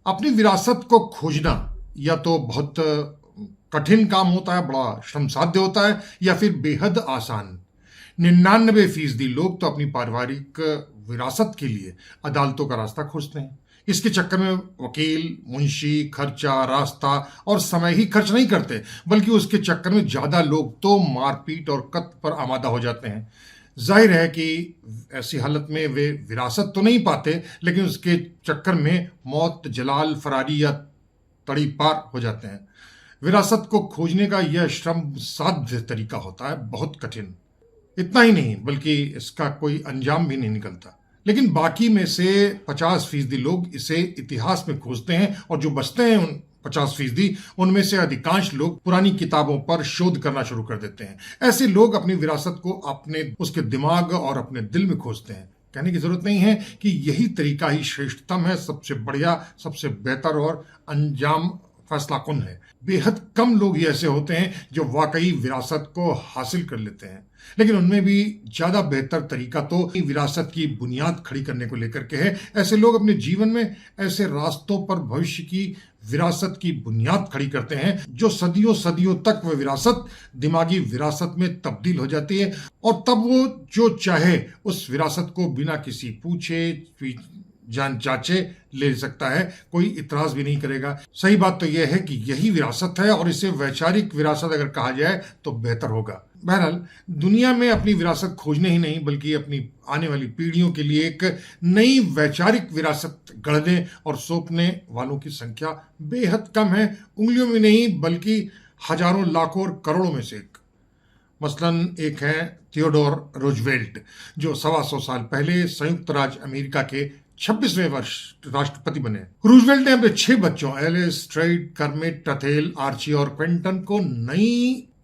अपनी विरासत को खोजना या तो बहुत कठिन काम होता है, बड़ा श्रमसाध्य होता है, या फिर बेहद आसान। 99% लोग तो अपनी पारिवारिक विरासत के लिए अदालतों का रास्ता खोजते हैं। इसके चक्कर में वकील, मुंशी, खर्चा, रास्ता और समय ही खर्च नहीं करते, बल्कि उसके चक्कर में ज्यादा लोग तो मारपीट और कत्ल पर आमादा हो जाते हैं। जाहिर है कि ऐसी हालत में वे विरासत तो नहीं पाते, लेकिन उसके चक्कर में मौत, जलाल, फरारी या तड़ी पार हो जाते हैं। विरासत को खोजने का यह श्रम साध्य तरीका होता है बहुत कठिन। इतना ही नहीं, बल्कि इसका कोई अंजाम भी नहीं निकलता। लेकिन बाकी में से 50% लोग इसे इतिहास में खोजते हैं, और जो बचते हैं उन 50%, उनमें से अधिकांश लोग पुरानी किताबों पर शोध करना शुरू कर देते हैं। ऐसे लोग अपनी विरासत को उसके दिमाग और अपने दिल में खोजते हैं। कहने की जरूरत नहीं है कि यही तरीका ही श्रेष्ठतम है, सबसे बढ़िया, सबसे बेहतर और अंजाम फैसला कुन है। बेहद कम लोग ही ऐसे होते हैं जो वाकई विरासत को हासिल कर लेते हैं, लेकिन उनमें भी ज्यादा बेहतर तरीका तो विरासत की बुनियाद खड़ी करने को लेकर के है। ऐसे लोग अपने जीवन में ऐसे रास्तों पर भविष्य की विरासत की बुनियाद खड़ी करते हैं जो सदियों सदियों तक वह विरासत दिमागी विरासत में तब्दील हो जाती है, और तब वो जो चाहे उस विरासत को बिना किसी पूछे जान चाचे ले सकता है। कोई इतराज भी नहीं करेगा। सही बात तो यह है कि यही विरासत है, और इसे वैचारिक विरासत अगर कहा जाए तो बेहतर होगा। बहरहाल, दुनिया में अपनी विरासत खोजने ही नहीं, बल्कि अपनी आने वाली पीढ़ियों के लिए एक नई वैचारिक विरासत गढ़ने और सौंपने वालों की संख्या बेहद कम है। उंगलियों में नहीं, बल्कि हजारों, लाखों और करोड़ों में से एक। मसलन एक है थियोडोर रूजवेल्ट, जो 125 साल पहले संयुक्त राज्य अमेरिका के 26वें वर्ष राष्ट्रपति बने। रूजवेल्ट ने अपने 6 बच्चों एलिस, स्ट्रेट, कर्मिट, टथेल, आर्ची और क्विंटन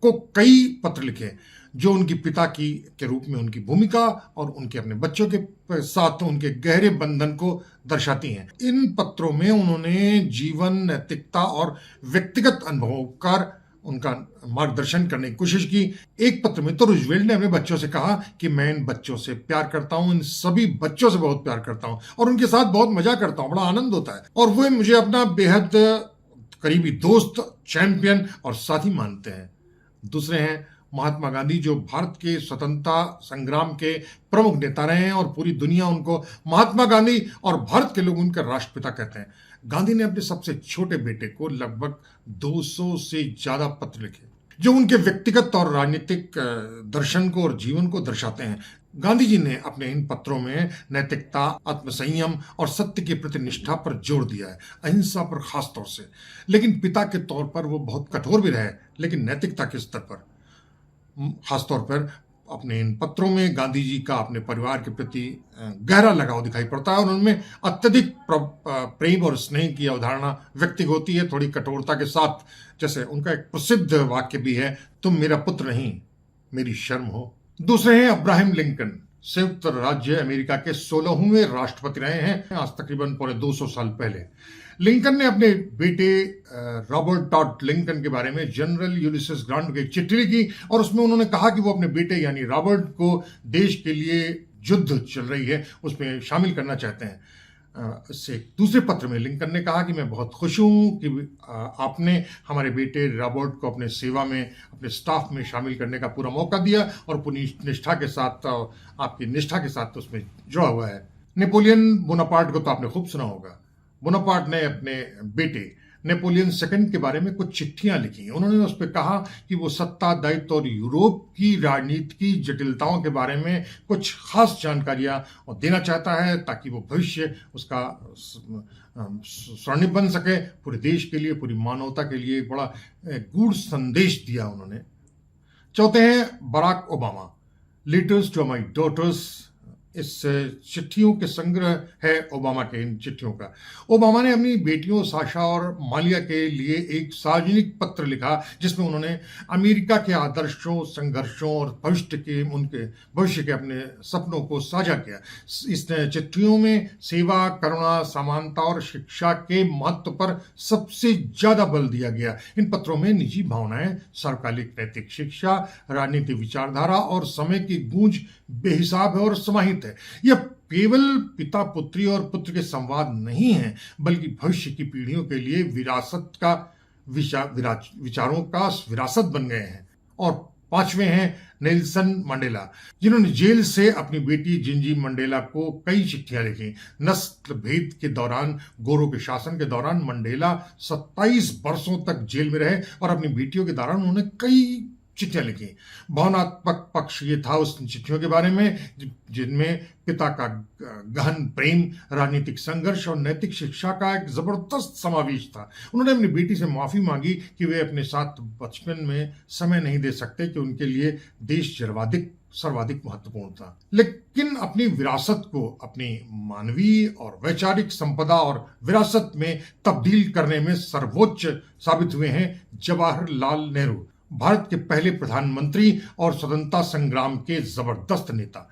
को कई पत्र लिखे, जो उनकी पिता के रूप में उनकी भूमिका और उनके अपने बच्चों के साथ उनके गहरे बंधन को दर्शाती हैं। इन पत्रों में उन्होंने जीवन, नैतिकता और व्यक्तिगत अनुभवों का उनका मार्गदर्शन करने की कोशिश की। एक पत्र में तो रूजवेल्ट ने अपने बच्चों से कहा कि मैं इन बच्चों से प्यार करता हूं, इन सभी बच्चों से बहुत प्यार करता हूं और उनके साथ बहुत मजा करता हूं, बड़ा आनंद होता है, और वे मुझे अपना बेहद करीबी दोस्त, चैंपियन और साथी मानते हैं। दूसरे हैं महात्मा गांधी, जो भारत के स्वतंत्रता संग्राम के प्रमुख नेता रहे हैं और पूरी दुनिया उनको महात्मा गांधी और भारत के लोग उनका राष्ट्रपिता कहते हैं। गांधी ने अपने सबसे छोटे बेटे को लगभग 200 से ज्यादा पत्र लिखे, जो उनके व्यक्तिगत और राजनीतिक दर्शन को और जीवन को दर्शाते हैं। गांधी जी ने अपने इन पत्रों में नैतिकता, आत्मसंयम और सत्य के प्रति निष्ठा पर जोर दिया है, अहिंसा पर खास तौर से। लेकिन पिता के तौर पर वो बहुत कठोर भी रहे, लेकिन नैतिकता के स्तर पर खासतौर पर अपने इन पत्रों में गांधी जी का अपने परिवार के प्रति गहरा लगाव दिखाई पड़ता है, और उनमें अत्यधिक प्रेम और स्नेह की अवधारणा व्यक्त होती है, थोड़ी कठोरता के साथ। जैसे उनका एक प्रसिद्ध वाक्य भी है, तुम मेरा पुत्र नहीं, मेरी शर्म हो। दूसरे हैं अब्राहम लिंकन, संयुक्त राज्य अमेरिका के 16वें राष्ट्रपति रहे हैं, आज तकरीबन पौने 200 साल पहले। लिंकन ने अपने बेटे रॉबर्ट टॉड लिंकन के बारे में जनरल यूलिसिस ग्रांट को एक चिट्ठी लिखी, और उसमें उन्होंने कहा कि वो अपने बेटे यानी रॉबर्ट को देश के लिए युद्ध चल रही है उसमें शामिल करना चाहते हैं। इससे दूसरे पत्र में लिंकन ने कहा कि मैं बहुत खुश हूं कि आपने हमारे बेटे रॉबर्ट को अपने सेवा में, अपने स्टाफ में शामिल करने का पूरा मौका दिया, और पूरी निष्ठा के साथ, आपकी निष्ठा के साथ उसमें जुड़ा हुआ है। नेपोलियन बोनापार्ट को तो आपने खूब सुना होगा। बोनापार्ट ने अपने बेटे नेपोलियन सेकंड के बारे में कुछ चिट्ठियां लिखी। उन्होंने उस पर कहा कि वो सत्ता, दायित्व और यूरोप की राजनीति की जटिलताओं के बारे में कुछ खास जानकारियां देना चाहता है, ताकि वो भविष्य उसका स्वर्णिम बन सके। पूरे देश के लिए, पूरी मानवता के लिए बड़ा गूढ़ संदेश दिया उन्होंने। चौथे हैं Barack Obama, letters to my daughters. इस चिट्ठियों के संग्रह है ओबामा के इन चिट्ठियों का। ओबामा ने अपनी बेटियों साशा और मालिया के लिए एक सार्वजनिक पत्र लिखा, जिसमें उन्होंने अमेरिका के आदर्शों, संघर्षों और उनके भविष्य के अपने सपनों को साझा किया। इस चिट्ठियों में सेवा, करुणा, समानता और शिक्षा के महत्व पर सबसे ज्यादा बल दिया गया। इन पत्रों में निजी भावनाएं, सर्वकालिक नैतिक शिक्षा, राजनीतिक विचारधारा और समय की गूंज बेहिसाब है और समाहित है। यह केवल पिता पुत्री और पुत्र के संवाद नहीं है, बल्कि भविष्य की पीढ़ियों के लिए विरासत का विचारों का विरासत बन गए हैं। और पांचवें हैं नेल्सन मंडेला, जिन्होंने जेल से अपनी बेटी जिंजी मंडेला को कई चिट्ठियां लिखी। नस्ल भेद के दौरान, गोरों के शासन के दौरान मंडेला 27 वर्षों तक जेल में रहे और अपनी बेटियों के दौरान उन्होंने कई चिट्ठियां लिखी। भावनात्मक पक्ष ये था उस चिट्ठियों के बारे में जिनमें पिता का गहन प्रेम, राजनीतिक संघर्ष और नैतिक शिक्षा का एक जबरदस्त समावेश था। उन्होंने अपनी बेटी से माफी मांगी कि वे अपने साथ बचपन में समय नहीं दे सकते, कि उनके लिए देश सर्वाधिक महत्वपूर्ण था। लेकिन अपनी विरासत को अपनी मानवीय और वैचारिक संपदा और विरासत में तब्दील करने में सर्वोच्च साबित हुए हैं जवाहरलाल नेहरू, भारत के पहले प्रधानमंत्री और स्वतंत्रता संग्राम के जबरदस्त नेता।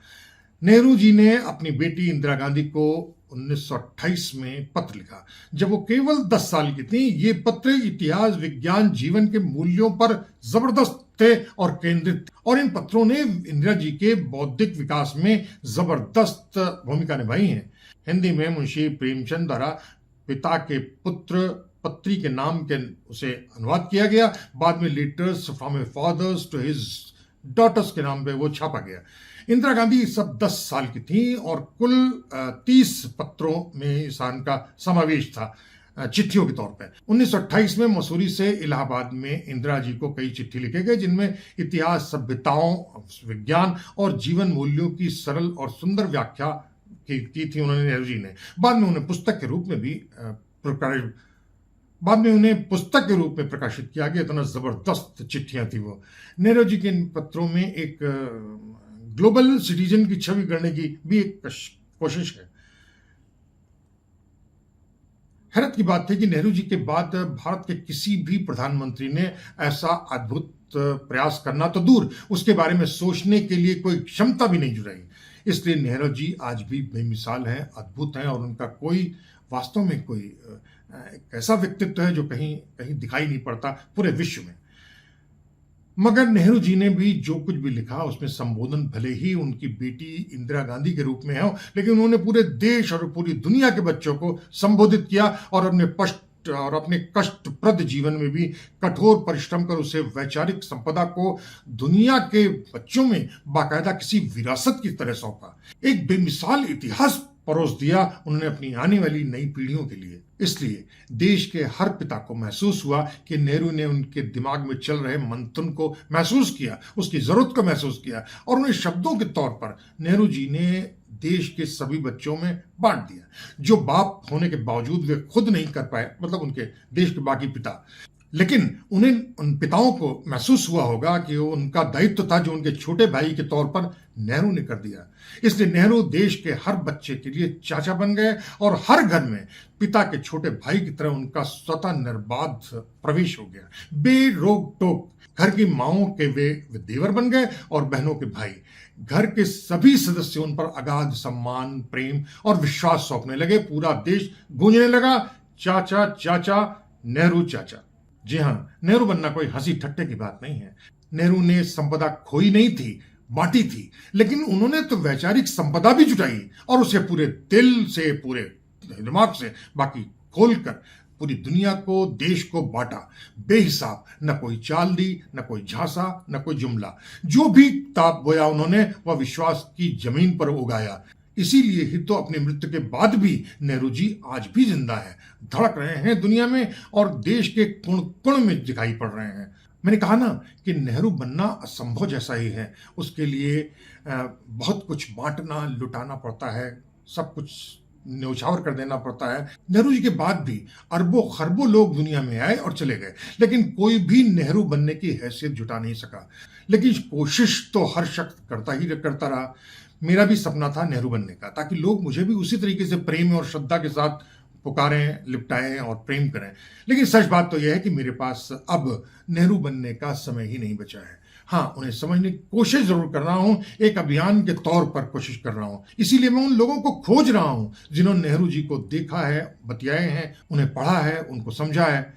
नेहरू जी ने अपनी बेटी इंदिरा गांधी को 1928 में पत्र लिखा, जब वो केवल 10 साल की थी। ये पत्र इतिहास, विज्ञान, जीवन के मूल्यों पर जबरदस्त थे और केंद्रित, और इन पत्रों ने इंदिरा जी के बौद्धिक विकास में जबरदस्त भूमिका निभाई है। हिंदी में मुंशी प्रेमचंद द्वारा पिता के पुत्र पत्री के नाम के उसे अनुवाद किया गया। बाद में letters from a fathers to his daughters के नाम पे वो छापा गया। इंदिरा गांधी सब 10 साल की थी और कुल 30 पत्रों में इंसान का समावेश था चिट्ठियों के तौर पे। 1928 में मसूरी से इलाहाबाद में इंदिरा जी को कई चिट्ठी लिखे गए, जिनमें इतिहास, सभ्यताओं, विज्ञान और जीवन मूल्यों की सरल और सुंदर व्याख्या की थी उन्होंने, नेहरू जी ने। बाद में उन्हें पुस्तक के रूप में प्रकाशित किया गया। इतना जबरदस्त चिट्ठियां थी वो। नेहरू जी के इन पत्रों में एक ग्लोबल सिटीजन की छवि गढ़ने की भी एक कोशिश है। हैरत की बात है कि नेहरू जी के बाद भारत के किसी भी प्रधानमंत्री ने ऐसा अद्भुत प्रयास करना तो दूर, उसके बारे में सोचने के लिए कोई क्षमता भी नहीं जुटाई। इसलिए नेहरू जी आज भी बेमिसाल हैं, अद्भुत हैं, और उनका कोई वास्तव में कोई एक ऐसा व्यक्तित्व है जो कहीं कहीं दिखाई नहीं पड़ता पूरे विश्व में। मगर नेहरू जी ने भी जो कुछ भी लिखा उसमें संबोधन भले ही उनकी बेटी इंदिरा गांधी के रूप में हो, लेकिन उन्होंने पूरे देश और पूरी दुनिया के बच्चों को संबोधित किया और अपने कष्टप्रद जीवन में भी कठोर परिश्रम कर उसे वैचारिक संपदा को दुनिया के बच्चों में बाकायदा किसी विरासत की तरह सौंपा। एक बेमिसाल इतिहास परोस दिया उन्होंने अपनी आने वाली नई पीढ़ियों के लिए। इसलिए देश के हर पिता को महसूस हुआ कि नेहरू ने उनके दिमाग में चल रहे मंथन को महसूस किया, उसकी जरूरत को महसूस किया, और उन्हें शब्दों के तौर पर नेहरू जी ने देश के सभी बच्चों में बांट दिया, जो बाप होने के बावजूद वे खुद नहीं कर पाए, मतलब उनके देश के बाकी पिता। लेकिन उन्हें, उन पिताओं को महसूस हुआ होगा कि वो उनका दायित्व था जो उनके छोटे भाई के तौर पर नेहरू ने कर दिया। इसलिए नेहरू देश के हर बच्चे के लिए चाचा बन गए और हर घर में पिता के छोटे भाई की तरह उनका स्वतः निर्बाध प्रवेश हो गया। बेरोक टोक घर की माओं के वे देवर बन गए और बहनों के भाई। घर के सभी सदस्य उन पर अगाध सम्मान, प्रेम और विश्वास सौंपने लगे। पूरा देश गूंजने लगा, चाचा चाचा, नेहरू चाचा। जी हां, नेहरू बनना कोई हंसी ठट्टे की बात नहीं है। नेहरू ने संपदा खोई नहीं थी, बांटी थी, लेकिन उन्होंने तो वैचारिक संपदा भी जुटाई और उसे पूरे दिल से, पूरे दिमाग से, बाकी खोलकर पूरी दुनिया को, देश को बांटा बेहिसाब। न कोई चाल दी, न कोई झांसा, न कोई जुमला। जो भी ताप बोया उन्होंने वह विश्वास की जमीन पर उगाया। इसीलिए ही तो अपनी मृत्यु के बाद भी नेहरू जी आज भी जिंदा है, धड़क रहे हैं दुनिया में और देश के कोण कोण में दिखाई पड़ रहे हैं। मैंने कहा ना कि नेहरू बनना असंभव जैसा ही है। उसके लिए बहुत कुछ बांटना, लुटाना पड़ता है, सब कुछ न्यौछावर कर देना पड़ता है। नेहरू जी के बाद भी अरबों खरबों लोग दुनिया में आए और चले गए, लेकिन कोई भी नेहरू बनने की हैसियत जुटा नहीं सका। लेकिन कोशिश तो हर शख्स करता रहा। मेरा भी सपना था नेहरू बनने का, ताकि लोग मुझे भी उसी तरीके से प्रेम और श्रद्धा के साथ पुकारें, लिपटाएं और प्रेम करें। लेकिन सच बात तो यह है कि मेरे पास अब नेहरू बनने का समय ही नहीं बचा है। हाँ, उन्हें समझने की कोशिश जरूर कर रहा हूं, एक अभियान के तौर पर कोशिश कर रहा हूं। इसीलिए मैं उन लोगों को खोज रहा हूं जिन्होंने नेहरू जी को देखा है, बतियाए हैं, उन्हें पढ़ा है, उनको समझा है।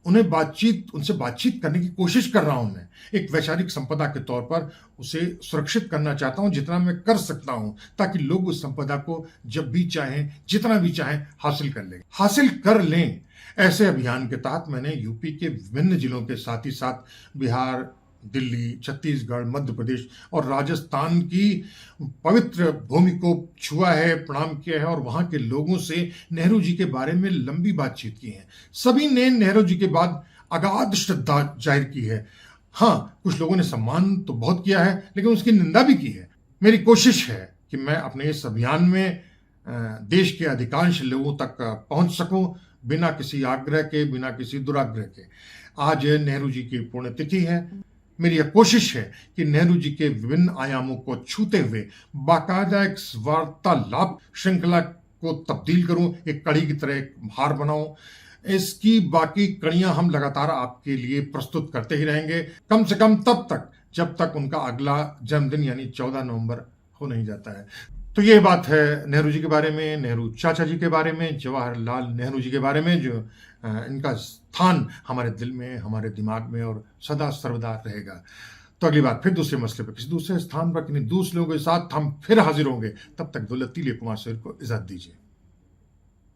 उनसे बातचीत करने की कोशिश कर रहा हूं। मैं एक वैचारिक संपदा के तौर पर उसे सुरक्षित करना चाहता हूं, जितना मैं कर सकता हूं, ताकि लोग उस संपदा को जब भी चाहें, जितना भी चाहें हासिल कर लें। ऐसे अभियान के तहत मैंने यूपी के विभिन्न जिलों के साथ ही साथ बिहार, दिल्ली, छत्तीसगढ़, मध्य प्रदेश और राजस्थान की पवित्र भूमि को छुआ है, प्रणाम किया है और वहां के लोगों से नेहरू जी के बारे में लंबी बातचीत की है। सभी ने नेहरू जी के बाद अगाध श्रद्धा जाहिर की है। हाँ, कुछ लोगों ने सम्मान तो बहुत किया है, लेकिन उसकी निंदा भी की है। मेरी कोशिश है कि मैं अपने इस अभियान में देश के अधिकांश लोगों तक पहुंच सकूं, बिना किसी आग्रह के, बिना किसी दुराग्रह के। आज नेहरू जी की पुण्यतिथि है। मेरी यह कोशिश है कि नेहरू जी के विभिन्न आयामों को छूते हुए बाकायदा एक वार्तालाप श्रृंखला को तब्दील करूं, एक कड़ी की तरह एक हार बनाऊं। इसकी बाकी कड़ियां हम लगातार आपके लिए प्रस्तुत करते ही रहेंगे, कम से कम तब तक जब तक उनका अगला जन्मदिन यानी 14 नवंबर हो नहीं जाता है। तो ये बात है नेहरू जी के बारे में, नेहरू चाचा जी के बारे में, जवाहरलाल नेहरू जी के बारे में, जो इनका स्थान हमारे दिल में, हमारे दिमाग में और सदा सर्वदा रहेगा। तो अगली बार फिर दूसरे मसले पर, किसी दूसरे स्थान पर, किन्हीं दूसरे लोगों के साथ हम फिर हाजिर होंगे। तब तक दौलत कुमार शेर को इजाजत दीजिए।